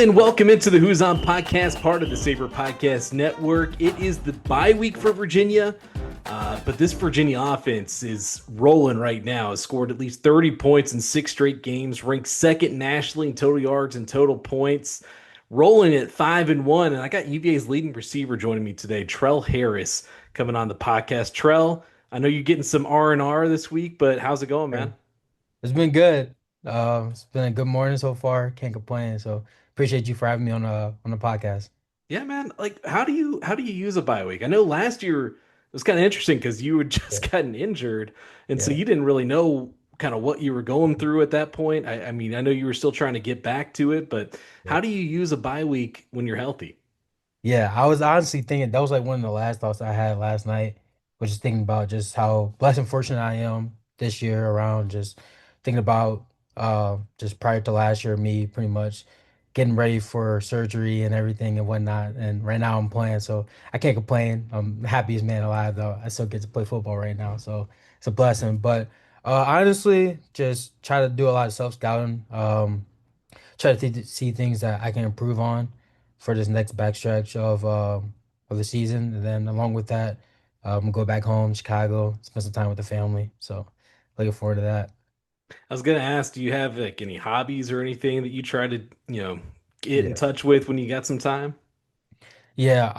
Gentlemen, welcome into the Who's On podcast, part of the Saber Podcast Network. It is the bye week for Virginia, but this Virginia offense is rolling right now. Has scored at least 30 points in 6 straight games, ranked second nationally in total yards and total points, rolling at 5-1. And I got UVA's leading receiver joining me today, Trell Harris, coming on the podcast. Trell, I know you're getting some R&R this week, but how's it going, man? Sure. It's been good. It's been a good morning so far. Can't complain. So appreciate you for having me on the podcast. Yeah, man. Like, how do you use a bye week? I know last year it was kind of interesting because you had Yeah, just gotten injured, and so yeah, you didn't really know kind of what you were going through at that point. I mean, I know you were still trying to get back to it, but yeah. how do you use a bye week when you're healthy? Yeah, I was honestly thinking that was like one of the last thoughts I had last night, was just thinking about just how blessed and fortunate I am this year around just thinking about just prior to last year, me pretty much getting ready for surgery and everything and whatnot. And right now I'm playing, so I can't complain. I'm the happiest man alive though. I still get to play football right now, so it's a blessing. But honestly, just try to do a lot of self-scouting. Try to see things that I can improve on for this next backstretch of the season, and then along with that, go back home, Chicago, spend some time with the family. So looking forward to that. I was gonna ask, do you have like any hobbies or anything that you try to, get in Yeah. touch with when you got some time? Yeah,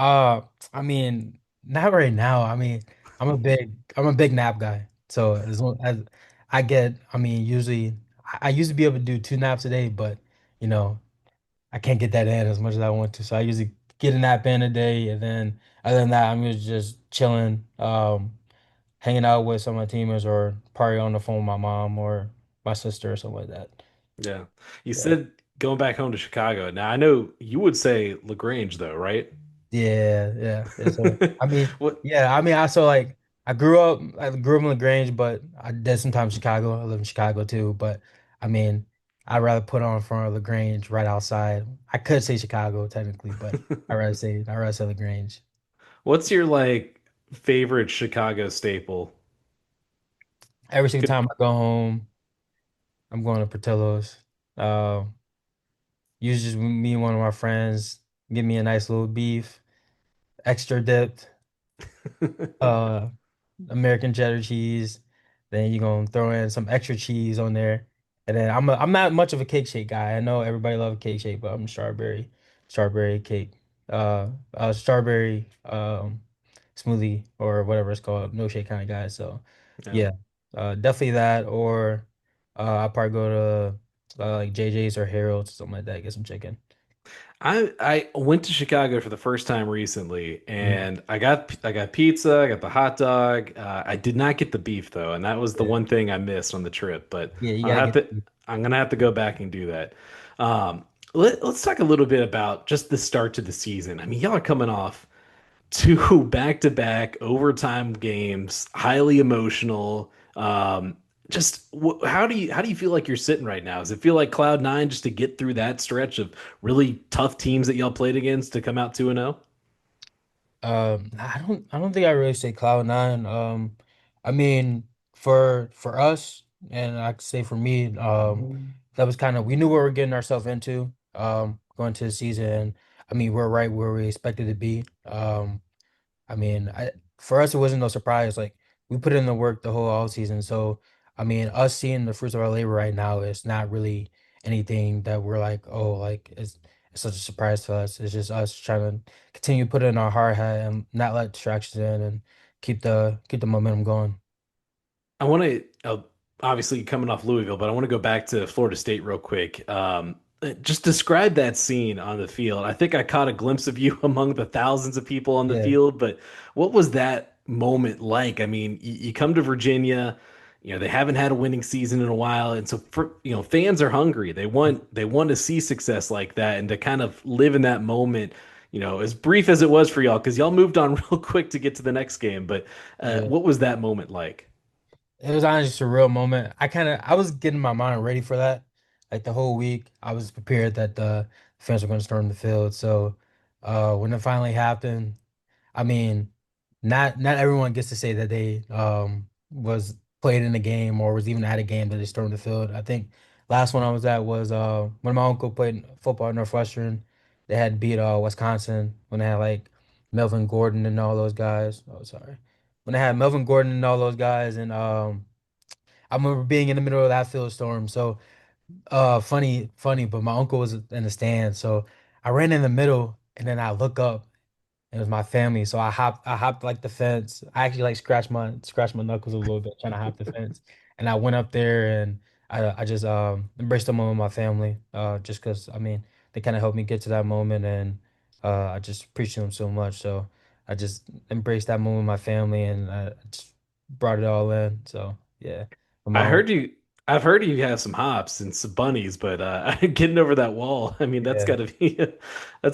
I mean, not right now. I mean, I'm a big nap guy. So as long as I get, I mean, usually I used to be able to do 2 naps a day, but you know, I can't get that in as much as I want to. So I usually get a nap in a day, and then other than that, I'm usually just chilling, hanging out with some of my teammates, or probably on the phone with my mom or my sister or something like that. Yeah. You Yeah. said going back home to Chicago. Now I know you would say LaGrange though, right? Yeah, yeah. It's I mean, What yeah, I grew up in LaGrange, but I did sometimes Chicago. I live in Chicago too, but I mean, I'd rather put on front of LaGrange right outside. I could say Chicago technically, but I'd rather say LaGrange. What's your like favorite Chicago staple? Every single Could time I go home, I'm going to Portillo's. Uh, Usually just me and one of my friends give me a nice little beef, extra dipped, uh, American cheddar cheese. Then you're gonna throw in some extra cheese on there. And then I'm not much of a cake shake guy. I know everybody loves cake shake, but I'm strawberry cake, strawberry smoothie or whatever it's called, milkshake kind of guy. So yeah. yeah, definitely that. Or I'll probably go to like JJ's or Harold's or something like that, get some chicken. I went to Chicago for the first time recently, Mm, and I got pizza, I got the hot dog. I did not get the beef though, and that was the yeah, one thing I missed on the trip. But yeah, you I'll gotta have get. to I'm gonna have to go back and do that. Um, let's talk a little bit about just the start to the season. I mean, y'all are coming off two back-to-back overtime games, highly emotional. Just how do you feel like you're sitting right now? Does it feel like cloud nine just to get through that stretch of really tough teams that y'all played against to come out 2-0? I don't think I really say cloud nine. I mean, for us, and I could say for me, that was kind of, we knew what we were getting ourselves into, going to the season. I mean, we're right where we expected to be. I mean, for us, it wasn't no surprise. Like, we put in the work the whole all season. So, I mean, us seeing the fruits of our labor right now is not really anything that we're like, oh, like it's such a surprise to us. It's just us trying to continue putting in our hard hat and not let distractions in, and keep the momentum going. I want to obviously coming off Louisville, but I want to go back to Florida State real quick. Just describe that scene on the field. I think I caught a glimpse of you among the thousands of people on the Yeah, field, but what was that moment like? I mean, you come to Virginia, they haven't had a winning season in a while, and so fans are hungry. They want to see success like that and to kind of live in that moment. As brief as it was for y'all, because y'all moved on real quick to get to the next game. But yeah. what was that moment like? It was honestly just a real moment. I was getting my mind ready for that. Like the whole week, I was prepared that the fans were going to storm the field. So, when it finally happened, I mean, not everyone gets to say that they was played in a game or was even at a game that they stormed the field. I think last one I was at was when my uncle played football at Northwestern. They had beat Wisconsin when they had like Melvin Gordon and all those guys. Oh, sorry. When they had Melvin Gordon and all those guys, and I remember being in the middle of that field storm. So funny, but my uncle was in the stand, so I ran in the middle, and then I look up. It was my family, so I hopped like the fence. I actually like scratched my knuckles a little bit trying to hop the fence, and I went up there and I just embraced the moment with my family, just because I mean they kind of helped me get to that moment, and I just appreciate them so much. So I just embraced that moment with my family, and I just brought it all in. So yeah, but I my heard you. I've heard you have some hops and some bunnies, but getting over that wall, I mean, yeah. that's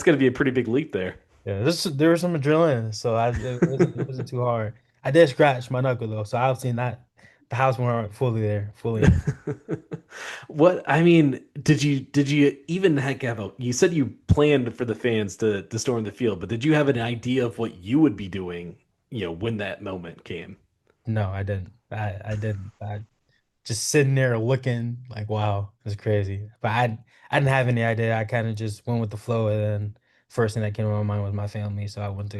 gotta be a pretty big leap there. Yeah, there was some adrenaline, so it wasn't too hard. I did scratch my knuckle though, so I've seen that the house weren't fully there, fully in. What I mean, did you even heck have a you said you planned for the fans to storm the field, but did you have an idea of what you would be doing, when that moment came? No, I didn't. I didn't. I just sitting there looking like, wow, it's crazy. But I didn't have any idea. I kind of just went with the flow, and then first thing that came to my mind was my family, so I went to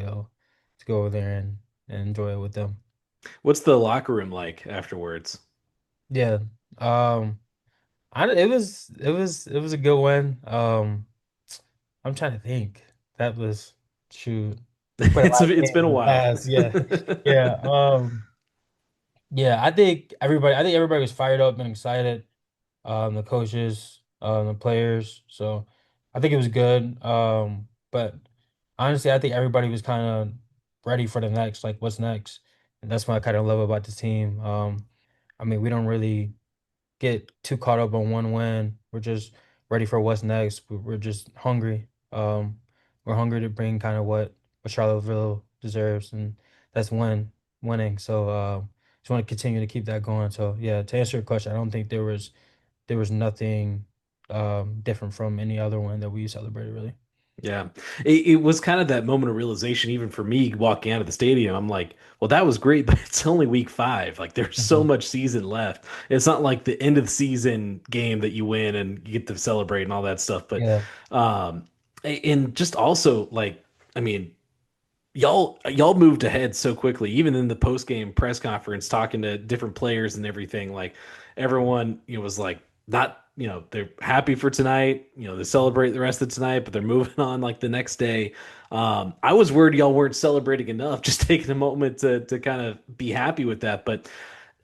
go over there and enjoy it with them. What's the locker room like afterwards? Yeah. Um. It was a good one. I'm trying to think. That was shoot. We played a lot of It's games been a in the while. past. Yeah. Yeah. Yeah, I think everybody was fired up and excited. The coaches, the players. So I think it was good. But honestly, I think everybody was kind of ready for the next, like what's next. And that's what I kind of love about this team. I mean, we don't really get too caught up on one win. We're just ready for what's next. We're just hungry. We're hungry to bring kind of what Charlottesville deserves, and that's winning. So just want to continue to keep that going. So yeah, to answer your question, I don't think there was nothing different from any other one that we celebrated really. Yeah. It was kind of that moment of realization, even for me walking out of the stadium. I'm like, well, that was great, but it's only week five. Like, there's so Hmm. much season left. It's not like the end of the season game that you win and you get to celebrate and all that stuff. But, Yeah. um, and just also, like, I mean, y'all moved ahead so quickly, even in the post game press conference, talking to different players and everything. Like everyone, was like not, they're happy for tonight. They celebrate the rest of tonight, but they're moving on like the next day. I was worried y'all weren't celebrating enough, just taking a moment to kind of be happy with that. But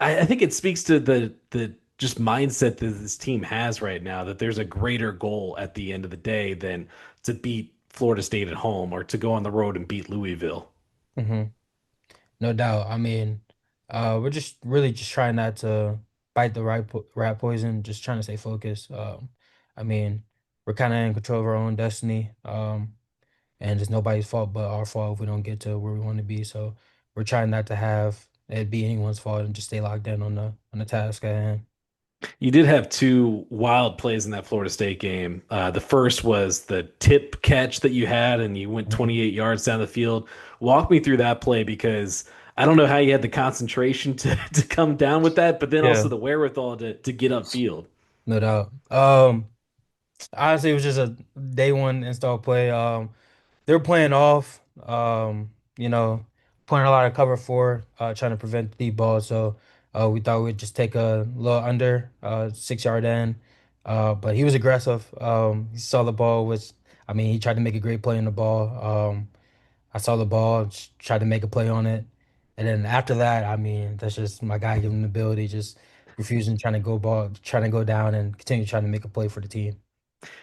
I think it speaks to the just mindset that this team has right now, that there's a greater goal at the end of the day than to beat Florida State at home or to go on the road and beat Louisville. Hmm. No doubt. I mean, we're just really just trying not to bite the rat poison, just trying to stay focused. I mean, we're kind of in control of our own destiny. And it's nobody's fault but our fault if we don't get to where we want to be. So we're trying not to have it be anyone's fault and just stay locked in on the task at hand. You did have two wild plays in that Florida State game. The first was the tip catch that you had, and you went Mhm. 28 yards down the field. Walk me through that play because I don't know how you had the concentration to come down with that, but then also Yeah, the wherewithal to get upfield. no doubt. Honestly, it was just a day one install play. They're playing off, you know, playing a lot of cover four, trying to prevent the deep ball. So we thought we'd just take a little under 6 yard in. But he was aggressive. He saw the ball was, I mean, he tried to make a great play on the ball. I saw the ball, tried to make a play on it. And then after that, I mean, that's just my guy giving him the ability, just refusing trying to go down and continue trying to make a play for the team.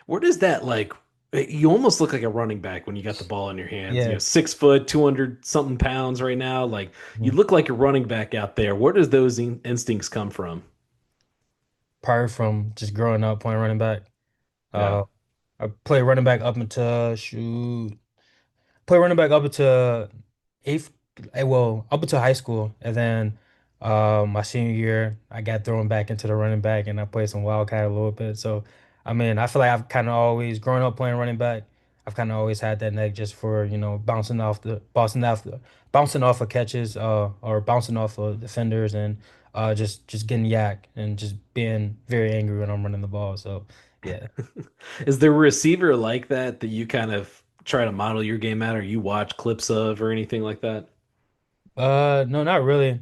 Where does that like? You almost look like a running back when you got the ball in your hands. Yeah. 6 foot, 200 something pounds right now. Like you Mhm. look like a running back out there. Where does those instincts come from? Prior from just growing up playing running back. Yeah. Uh, I played running back up until shoot. Played running back up until eighth. Well, up until high school, and then my senior year, I got thrown back into the running back, and I played some wildcat a little bit. So, I mean, I feel like I've kind of always grown up playing running back. I've kind of always had that neck just for, bouncing off of catches, or bouncing off of defenders, and just getting yak and just being very angry when I'm running the ball. So yeah. Is there a receiver like that you kind of try to model your game at, or you watch clips of, or anything like that? No, not really.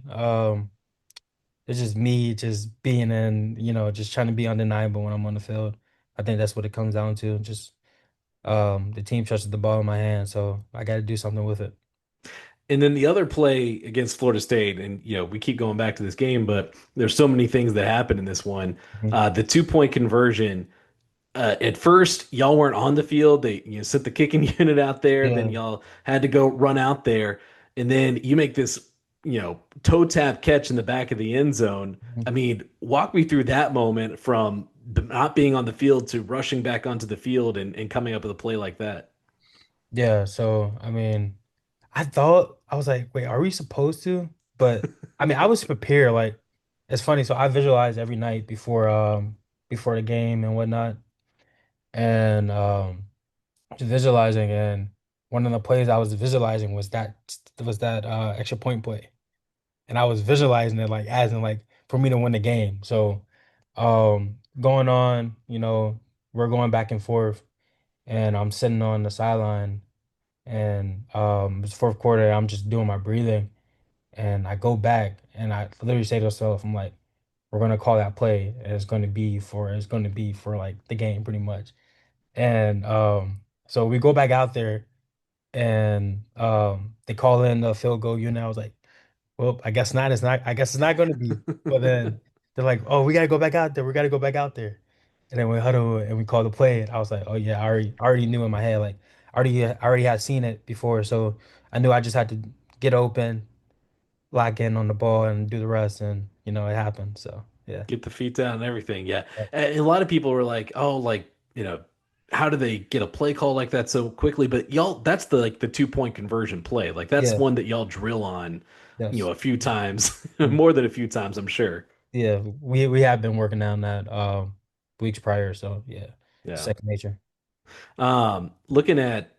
It's just me just being in, just trying to be undeniable when I'm on the field. I think that's what it comes down to. Just the team trusted the ball in my hand, so I got to do something with it. And then the other play against Florida State, and we keep going back to this game, but there's so many things that happen in this one. Mhm. The 2 point conversion. At first, y'all weren't on the field. They sent the kicking unit out there. Then Yeah. y'all had to go run out there, and then you make this toe tap catch in the back of the end zone. I mean, walk me through that moment from not being on the field to rushing back onto the field and coming up with a play like that. Yeah, so I mean, I was like, wait, are we supposed to? But I mean, I was prepared. Like, it's funny. So I visualize every night before the game and whatnot, and just visualizing. And one of the plays I was visualizing was that extra point play, and I was visualizing it like as in like for me to win the game. So going on, we're going back and forth, and I'm sitting on the sideline. And it's fourth quarter, I'm just doing my breathing, and I go back and I literally say to myself, I'm like, we're gonna call that play, and it's gonna be for like the game pretty much. And so we go back out there, and they call in the field goal unit. I was like, well, I guess not. It's not. I guess it's not going to be. But then they're like, "Oh, we got to go back out there. We got to go back out there." And then we huddle and we call the play. And I was like, "Oh yeah, I already knew in my head. Like, I already had seen it before, so I knew I just had to get open, lock in on the ball, and do the rest. And it happened. So yeah, Get the feet down and everything. Yeah. A lot of people were like, "Oh, like, how do they get a play call like that so quickly?" But y'all, that's the 2 point conversion play. Like that's yeah, one that y'all drill on, yes, a few times, mhm. more than a few times, I'm sure. Yeah. We have been working on that weeks prior. So yeah, Yeah. second nature. Looking at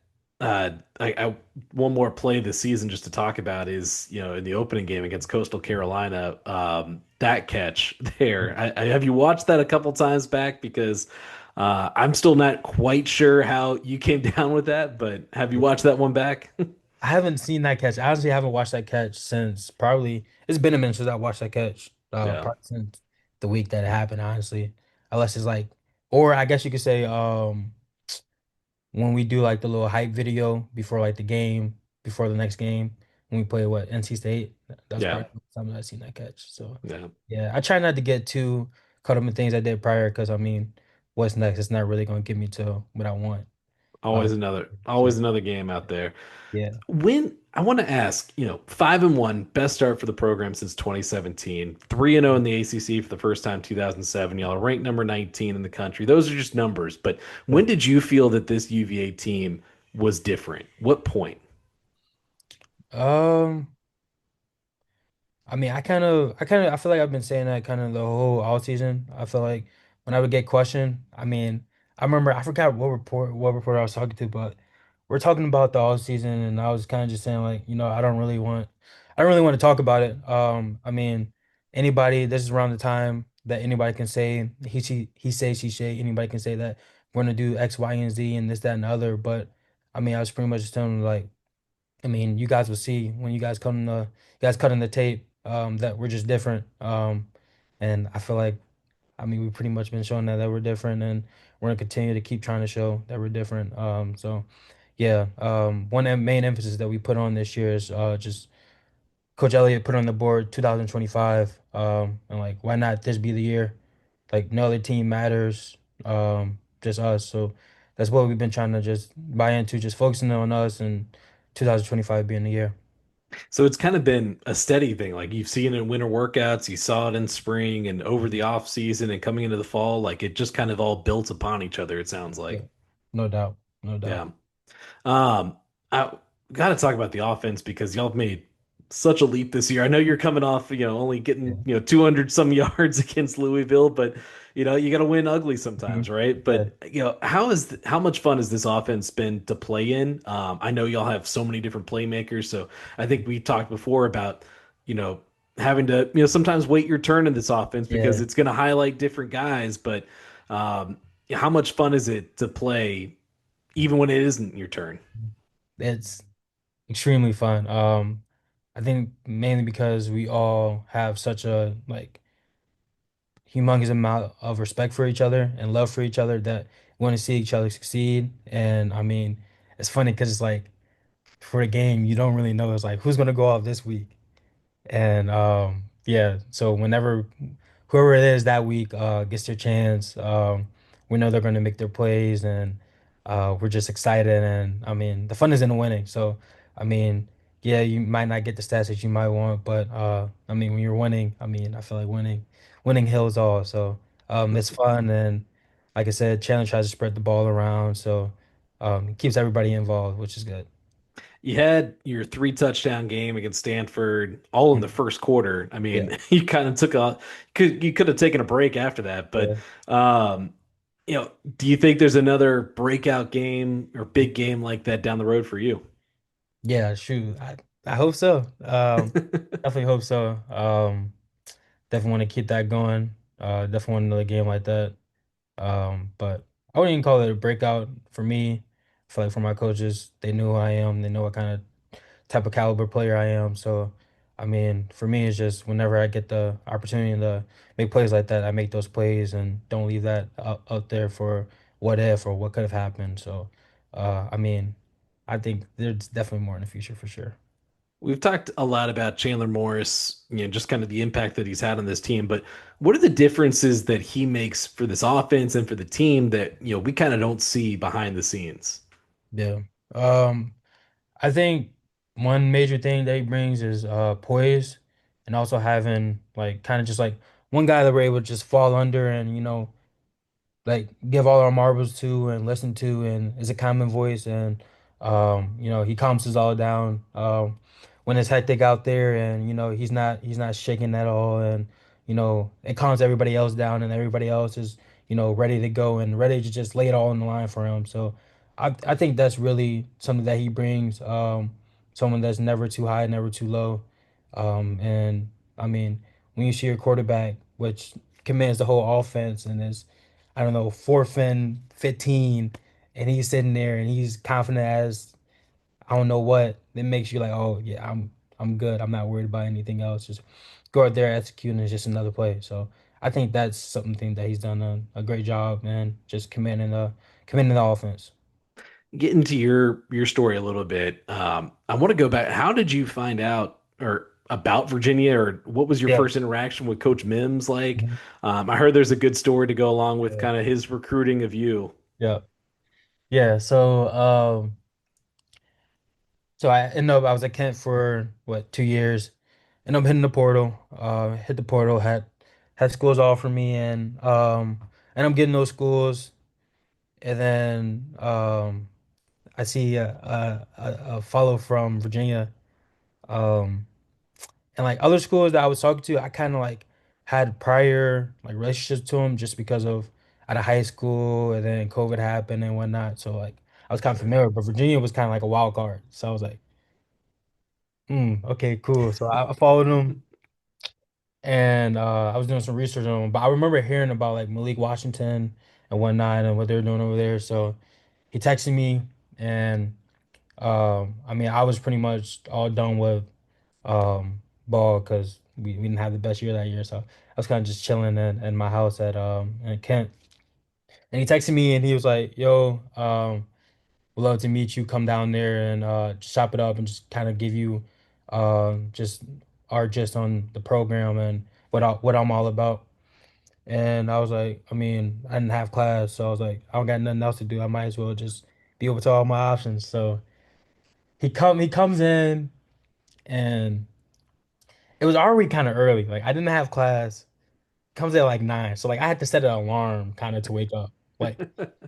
one more play this season just to talk about is, in the opening game against Coastal Carolina, that catch there. Have you watched that a couple times back? Because I'm still not quite sure how you came down with that, but have you watched that one back? I haven't seen that catch. I honestly haven't watched that catch since probably it's been a minute since I watched that catch. Yeah. Probably since the week that it happened, honestly. Unless it's like, or I guess you could say, when we do like the little hype video before like the game, before the next game, when we play what NC State, that's Yeah. probably something I've seen that catch. So Yeah. yeah, I try not to get too caught up in things I did prior because I mean, what's next? It's not really gonna get me to what I want. Always Um, another, so always another game out there. yeah. When I want to ask, 5-1, best start for the program since 2017, 3-0 in the ACC for the first time 2007. Y'all are ranked number 19 in the country. Those are just numbers. But when did you feel that this UVA team was different? What point? Um, I mean, I feel like I've been saying that kind of the whole all season. I feel like when I would get questioned, I mean, I remember I forgot what reporter I was talking to, but we're talking about the all season, and I was kind of just saying like, I don't really want to talk about it. I mean, this is around the time that anybody can say he say, she say, anybody can say that we're gonna do X, Y, and Z and this, that, and the other. But I mean, I was pretty much just telling them like. I mean, you guys will see when you guys cut in the tape, that we're just different. And I feel like, I mean, we've pretty much been showing that we're different, and we're gonna continue to keep trying to show that we're different. So yeah, main emphasis that we put on this year is just Coach Elliott put on the board 2025, and like, why not this be the year? Like, no other team matters, just us. So that's what we've been trying to just buy into, just focusing on us, and 2025 being the year. So it's kind of been a steady thing. Like you've seen it in winter workouts, you saw it in spring and over the off season and coming into the fall. Like it just kind of all built upon each other, it sounds Yeah, like. no doubt, no Yeah. doubt. I got to talk about the offense because y'all have made such a leap this year. I know you're coming off, only Yeah. getting, 200 some yards against Louisville, but you got to win ugly Mhm. sometimes, right? Yeah. But how much fun has this offense been to play in? I know y'all have so many different playmakers, so I think we talked before about, you know, having to, sometimes wait your turn in this offense because Yeah. it's going to highlight different guys, but how much fun is it to play even when it isn't your turn? It's extremely fun. I think mainly because we all have such a like humongous amount of respect for each other and love for each other that we want to see each other succeed. And I mean, it's funny because it's like for a game, you don't really know. It's like who's gonna go off this week. And yeah, so whenever whoever it is that week gets their chance, we know they're gonna make their plays and we're just excited and I mean the fun is in the winning. So I mean, yeah, you might not get the stats that you might want, but I mean when you're winning, I mean I feel like winning hills all. So it's fun and like I said, Chandler tries to spread the ball around, so it keeps everybody involved, which is good. You had your three touchdown game against Stanford all in the Mhm. first quarter. I Yeah. mean, you kind of you could have taken a break after that, but Yeah. um, do you think there's another breakout game or big game like that down the road for you? Yeah, shoot. I hope so. Definitely hope so. Definitely want to keep that going. Definitely want another game like that. But I wouldn't even call it a breakout for me. I feel like for my coaches, they knew who I am. They know what kind of type of caliber player I am. So, I mean, for me, it's just whenever I get the opportunity to make plays like that, I make those plays and don't leave that out there for what if or what could have happened. So, I mean, I think there's definitely more in the future for sure. We've talked a lot about Chandler Morris, just kind of the impact that he's had on this team, but what are the differences that he makes for this offense and for the team that, we kind of don't see behind the scenes? Yeah. Um, I think one major thing that he brings is poise and also having like kind of just like one guy that we're able to just fall under and like give all our marbles to and listen to and is a common voice and he calms us all down when it's hectic out there and he's not shaking at all and it calms everybody else down and everybody else is ready to go and ready to just lay it all on the line for him. So I think that's really something that he brings, someone that's never too high, never too low. And I mean, when you see your quarterback, which commands the whole offense and is, I don't know, fourth and 15, and he's sitting there and he's confident as I don't know what, it makes you like, oh yeah, I'm good. I'm not worried about anything else. Just go out there, execute, and it's just another play. So I think that's something that he's done a great job, man. Just commanding the offense. Get into your story a little bit. I want to go back. How did you find out or about Virginia, or what was your Yeah. first interaction with Coach Mims like? Mhm. I heard there's a good story to go along with Yeah. kind of his recruiting of you. Yeah. Yeah. So I ended up I was at Kent for what 2 years. Ended up hitting the portal. Hit the portal. Had schools offer me, and I'm getting those schools. And then I see a follow from Virginia. Um, and like other schools that I was talking to, I kind of like had prior like relationships to them just because of out of high school, and then COVID happened and whatnot. So like I was kind of familiar, but Virginia was kind of like a wild card. So I was like, okay, cool. So I followed them. And I was doing some research on him, but I remember hearing about like Malik Washington and whatnot and what they're doing over there. So he texted me, and I mean, I was pretty much all done with ball because we didn't have the best year that year. So I was kind of just chilling in my house in Kent. And he texted me, and he was like, "Yo, would love to meet you. Come down there and just chop it up and just kind of give you just our gist on the program and what I'm all about." And I was like, I mean, I didn't have class, so I was like, I don't got nothing else to do. I might as well just be open to all my options. So he comes in, and it was already kind of early. Like I didn't have class. Comes at like 9. So like I had to set an alarm kind of to wake up. Like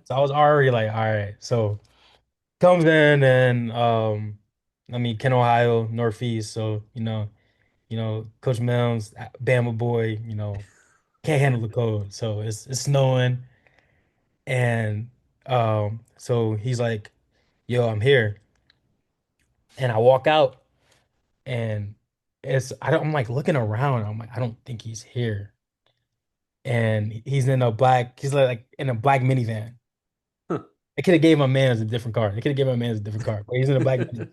so I was already like, all right. So comes in I mean, Kent, Ohio, Northeast. So, Coach Mims, Bama boy, can't handle the cold. So it's snowing. And so he's like, yo, I'm here. And I walk out and I'm like looking around. I'm like, I don't think he's here. And he's like in a black minivan. Huh. I could have gave my man a different car. I could have given my man a different car, but he's in a black minivan.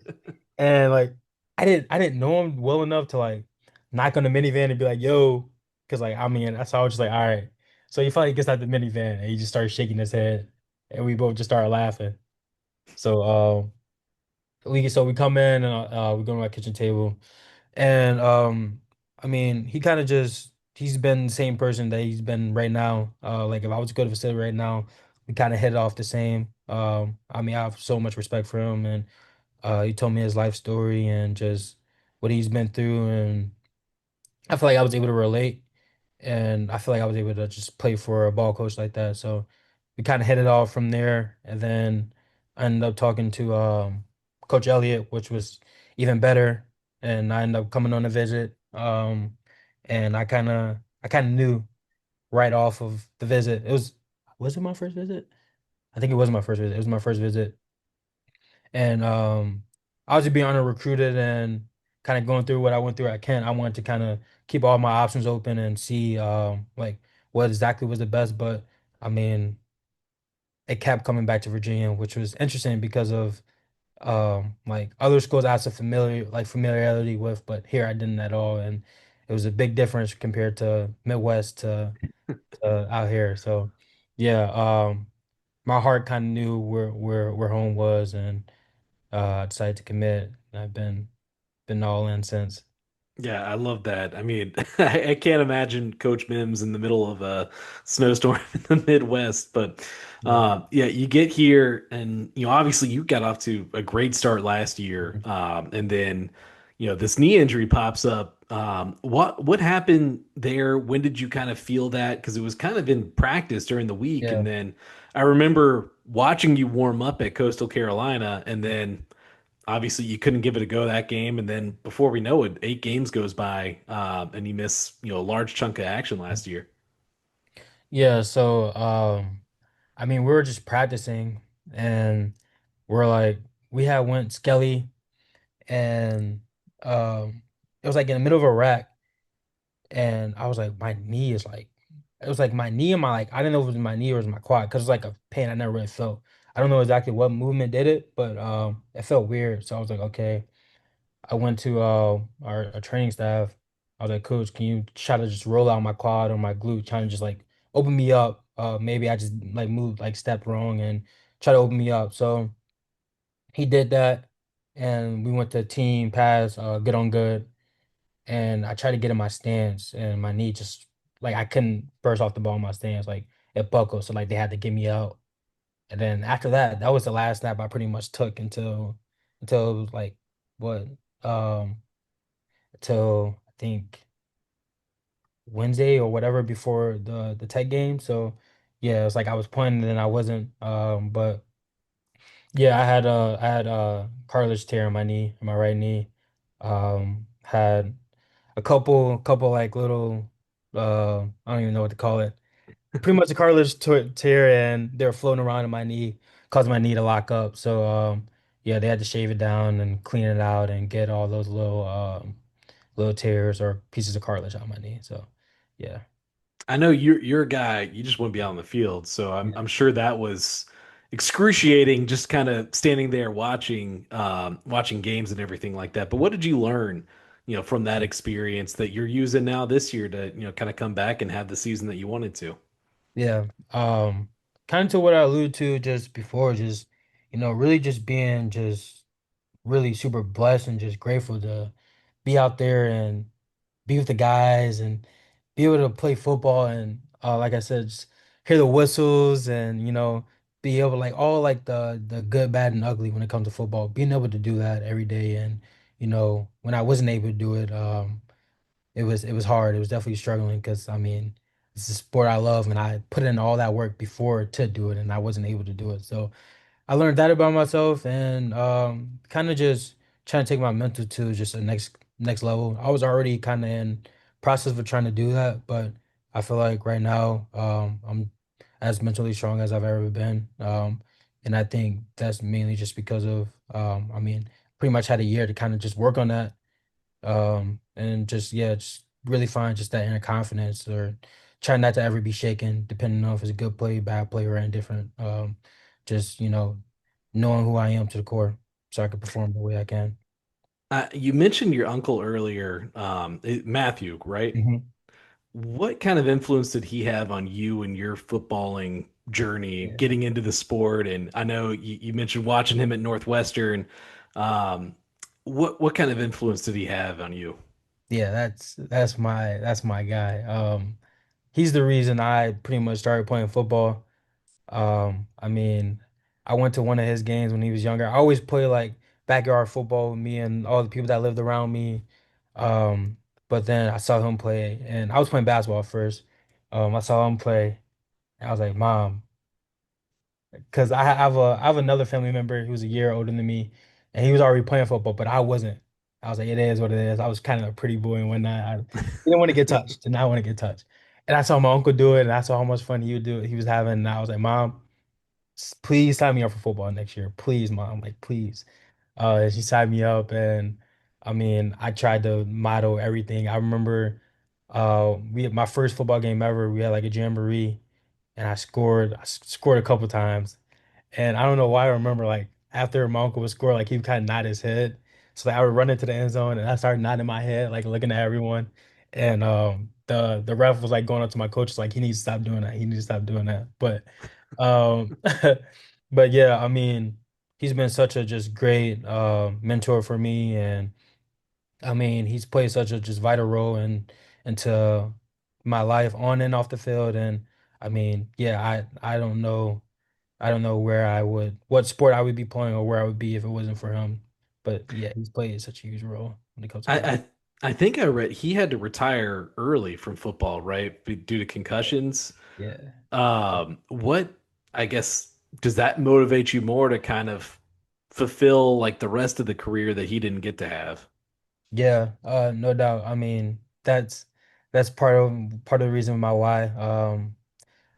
And like I didn't know him well enough to like knock on the minivan and be like, yo, because like I mean, that's how I was just like, all right. So he finally gets out the minivan and he just started shaking his head and we both just started laughing. So we come in and we go to my kitchen table and I mean he's been the same person that he's been right now. Like if I was to go to the facility right now, we kind of hit it off the same. I mean I have so much respect for him and he told me his life story and just what he's been through, and I feel like I was able to relate, and I feel like I was able to just play for a ball coach like that. So we kind of hit it off from there, and then I ended up talking to Coach Elliott, which was even better, and I ended up coming on a visit. And I kind of knew right off of the visit. Was it my first visit? I think it was my first visit. It was my first visit, and I was just being under recruited and kind of going through what I went through at Kent. I wanted to kind of keep all my options open and see like what exactly was the best. But I mean, it kept coming back to Virginia, which was interesting because of like other schools I had some familiarity with, but here I didn't at all. And it was a big difference compared to Midwest to out here. So yeah, my heart kind of knew where home was, and I decided to commit. I've been all in since. Yeah, I love that. I mean, I can't imagine Coach Mims in the middle of a snowstorm in the Midwest, but Yeah. yeah, you get here and obviously you got off to a great start last year. And then this knee injury pops up. What happened there? When did you kind of feel that? Because it was kind of in practice during the week, Yeah. and then I remember watching you warm up at Coastal Carolina, and then obviously you couldn't give it a go that game, and then before we know it, 8 games goes by, and you miss a large chunk of action last year. Yeah, so I mean we were just practicing and we're like we had went Skelly and it was like in the middle of a rack and I was like my knee is like it was like my knee and my like I didn't know if it was my knee or it was my quad because it's like a pain I never really felt. I don't know exactly what movement did it, but it felt weird. So I was like, okay. I went to our training staff. I was like, Coach, can you try to just roll out my quad or my glute, trying to just like open me up? Maybe I just like moved, like stepped wrong and try to open me up. So he did that, and we went to team pass, good on good, and I tried to get in my stance, and my knee just like I couldn't burst off the ball in my stance, like it buckled, so like they had to get me out. And then after that, that was the last snap I pretty much took until it was like what um till I think Wednesday or whatever before the tech game. So yeah, it's like I was playing and then I wasn't. But yeah, I had cartilage tear in my knee, in my right knee. Had a couple like little I don't even know what to call it. Pretty much a cartilage tear, and they were floating around in my knee, causing my knee to lock up. So yeah, they had to shave it down and clean it out and get all those little tears or pieces of cartilage on my knee. So, yeah. I know you're a guy, you just want to be out on the field, so I'm Yeah. I'm sure that was excruciating, just kind of standing there watching games and everything like that. But what did you learn, from that experience that you're using now this year to, kind of come back and have the season that you wanted to? Yeah. Kind of to what I alluded to just before, just, really just being just really super blessed and just grateful to be out there and be with the guys and be able to play football and like I said, just hear the whistles and be able like all like the good, bad, and ugly when it comes to football. Being able to do that every day and when I wasn't able to do it, it was hard. It was definitely struggling because I mean it's a sport I love and I put in all that work before to do it and I wasn't able to do it. So I learned that about myself and kind of just trying to take my mental to just a next level. I was already kind of in process of trying to do that, but I feel like right now I'm as mentally strong as I've ever been. And I think that's mainly just because of I mean, pretty much had a year to kind of just work on that. And just yeah, just really find just that inner confidence or try not to ever be shaken, depending on if it's a good play, bad play, or indifferent. Just knowing who I am to the core, so I can perform the way I can. You mentioned your uncle earlier, Matthew, right? Hmm. What kind of influence did he have on you and your footballing journey, Yeah, getting into the sport? And I know you mentioned watching him at Northwestern. Um, what kind of influence did he have on you? yeah, that's my guy. He's the reason I pretty much started playing football. I mean, I went to one of his games when he was younger. I always play like backyard football with me and all the people that lived around me. Um, but then I saw him play, and I was playing basketball first. I saw him play, and I was like, Mom, because I have another family member who's a year older than me, and he was already playing football, but I wasn't. I was like, it is what it is. I was kind of a pretty boy and whatnot. I didn't want to get touched, did not want to get touched. And I saw my uncle do it, and I saw how much fun he would do it. He was having, and I was like, Mom, please sign me up for football next year. Please, Mom, like please. And she signed me up, and I mean, I tried to model everything. I remember we my first football game ever, we had like a jamboree, and I scored a couple times. And I don't know why I remember like after my uncle would score, like he would kind of nod his head. So like, I would run into the end zone and I started nodding my head, like looking at everyone. And the ref was like going up to my coach, like he needs to stop doing that. He needs to stop doing that. Um but yeah, I mean, he's been such a just great mentor for me. And I mean, he's played such a just vital role into my life on and off the field. And I mean, yeah, I don't know what sport I would be playing or where I would be if it wasn't for him. But yeah, he's played such a huge role when it comes to I, basketball. I I think I read he had to retire early from football, right? Due to concussions. Yeah. What I guess does that motivate you more to kind of fulfill like the rest of the career that he didn't get to have? Yeah, no doubt. I mean, that's part of the reason my why.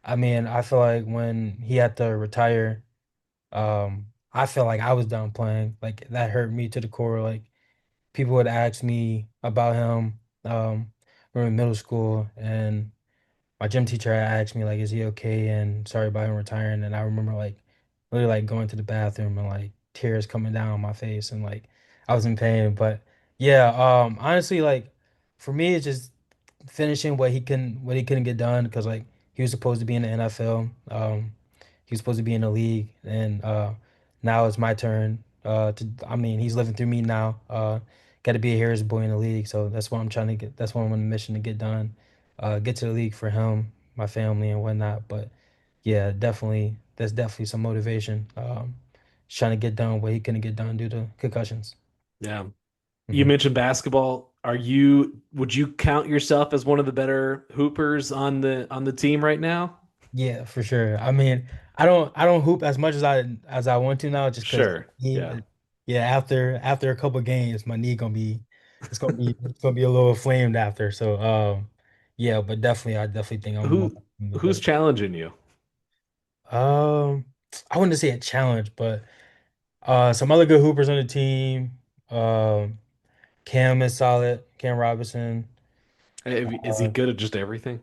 I mean, I feel like when he had to retire, I feel like I was done playing. Like that hurt me to the core. Like people would ask me about him, when we were in middle school, and my gym teacher had asked me like, "Is he okay?" And sorry about him retiring. And I remember like really like going to the bathroom and like tears coming down my face and like I was in pain. But yeah, honestly, like for me, it's just finishing what he couldn't get done because like he was supposed to be in the NFL. He was supposed to be in the league, and now it's my turn. I mean, he's living through me now. Got to be a Harris boy in the league, so that's what I'm trying to get. That's what I'm on a mission to get done. Get to the league for him, my family, and whatnot. But yeah, definitely, that's definitely some motivation. Just trying to get done what he couldn't get done due to concussions. Yeah. You Hmm. mentioned basketball. Would you count yourself as one of the better hoopers on the team right now? Yeah, for sure. I mean, I don't hoop as much as I want to now, just because Sure. Yeah. yeah, after a couple games, my knee gonna be a little inflamed after. So yeah, but definitely I definitely think I'm one Who of the who's better. challenging you? Um, I wouldn't say a challenge, but some other good hoopers on the team. Um, Cam is solid. Cam Robinson. Is he good at just everything?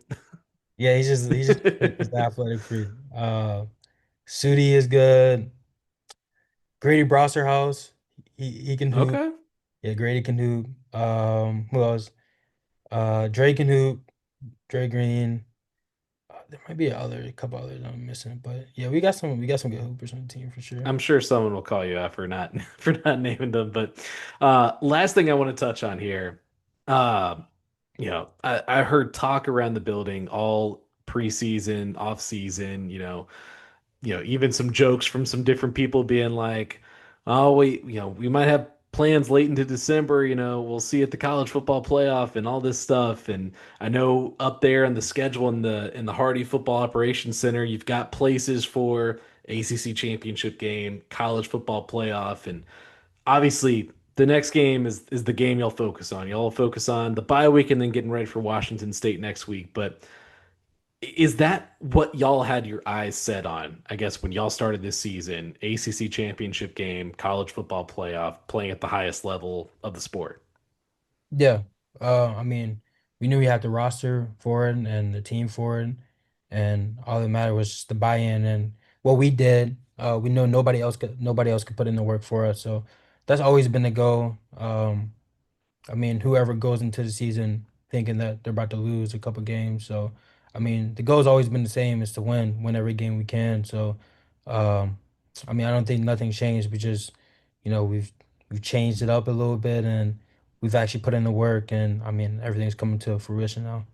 Yeah, he's just an athletic freak. Sudi is good. Grady Brosserhouse, he can hoop. Okay. Yeah, Grady can hoop. Who else? Dre can hoop. Dre Green. There might be a couple others I'm missing, but yeah, we got some good hoopers on the team for sure. I'm sure someone will call you out for not for not naming them. But last thing I want to touch on here, uh, I heard talk around the building all preseason, off season, even some jokes from some different people being like, "Oh, we might have plans late into December. We'll see at the college football playoff and all this stuff." And I know up there on the schedule in the Hardy Football Operations Center, you've got places for ACC championship game, college football playoff, and obviously the next game is the game you'll focus on. You'll focus on the bye week and then getting ready for Washington State next week. But is that what y'all had your eyes set on? I guess when y'all started this season, ACC championship game, college football playoff, playing at the highest level of the sport. Yeah. I mean, we knew we had the roster for it and the team for it, and all that mattered was just the buy-in and what we did. We know nobody else could put in the work for us. So that's always been the goal. I mean, whoever goes into the season thinking that they're about to lose a couple games. So, I mean, the goal's always been the same, is to win every game we can. So, um, I mean, I don't think nothing changed. We just, we've changed it up a little bit, and we've actually put in the work, and I mean, everything's coming to fruition now.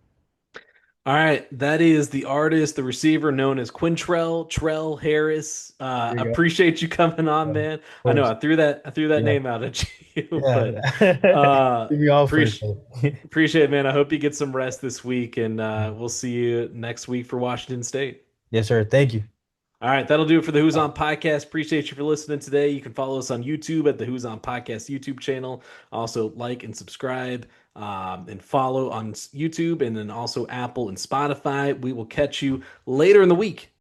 All right, that is the artist, the receiver known as Quintrell Trell Harris. There you go. Appreciate you coming on, Of man. I know course. I threw that Yeah. name out at you, but Yeah. Threw me off for a appreciate second. appreciate it, man. I hope you get some rest this week, and we'll see you next week for Washington State. Yes, sir. Thank you. All right, that'll do it for the Who's On podcast. Appreciate you for listening today. You can follow us on YouTube at the Who's On podcast YouTube channel. Also, like and subscribe and follow on YouTube, and then also Apple and Spotify. We will catch you later in the week.